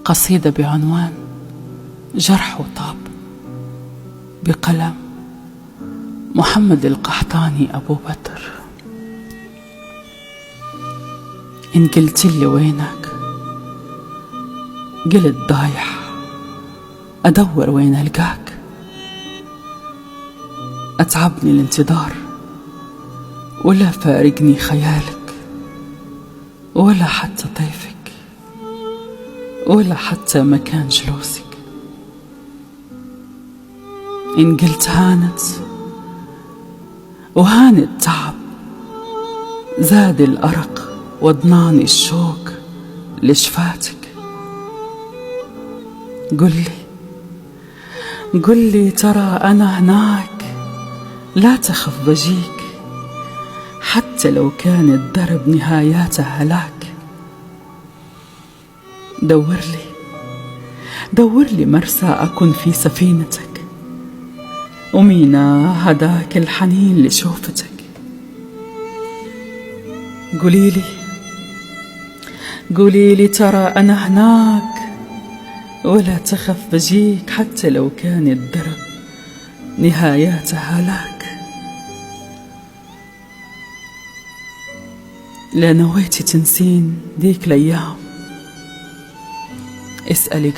قصيدة بعنوان جرح وطاب بقلم محمد القحطاني أبو بدر. إن قلت لي وينك قلت ضايح أدور وين ألقاك، أتعبني الانتظار ولا فارقني خيالك، ولا حتى طيفك ولا حتى مكان جلوسك. إن قلت هانت وهانت تعب، زاد الأرق وضناني الشوق لشفاتك. قل لي ترى أنا هناك، لا تخف بجيك حتى لو كان الدرب نهاياته هلاك. دور لي مرسى أكن في سفينتك، ومينا هداك الحنين لشوفتك. قولي لي ترى أنا هناك، ولا تخف بجيك حتى لو كان الدرب نهاياته هلاك. لا نويتي تنسين ديك الأيام، اسألي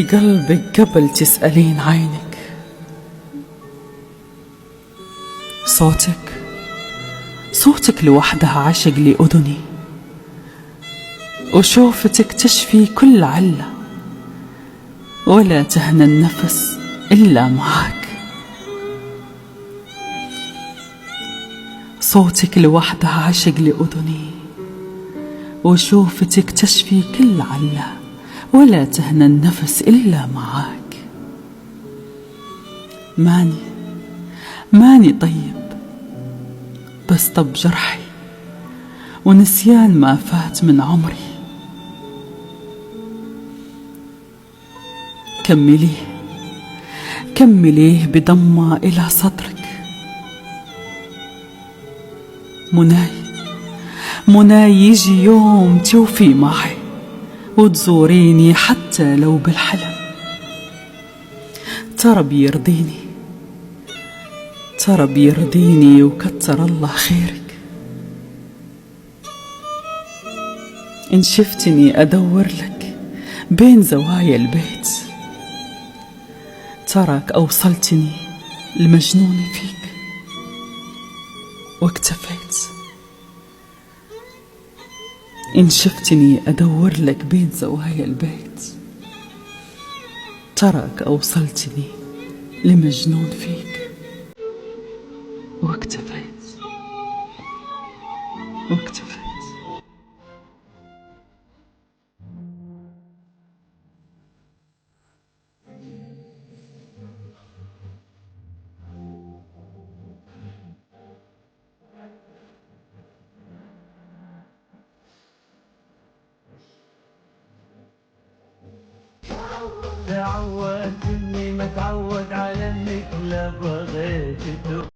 قلبك قبل تسألين عينك. صوتك لوحدها عشق لأذني، وشوفتك تشفي كل علة، ولا تهنى النفس إلا معاك. صوتك لوحدها عشق لأذني، وشوفتك تشفي كل علة، ولا تهنى النفس إلا معاك. ماني طيب، بس طب جرحي ونسيان ما فات من عمري. كمليه بضمة إلى صدرك. مناي يجي يوم توفي معي وتزوريني حتى لو بالحلم. ترى بيرضيني وكتر الله خيرك. إن شفتني أدور لك بين زوايا البيت، تراك أوصلتني المجنون فيك واكتفيت. إن شفتني أدور لك بين زوايا البيت، تراك أوصلتني لمجنون فيك واكتفيت. تعودت اني متعود على انك لا بغيت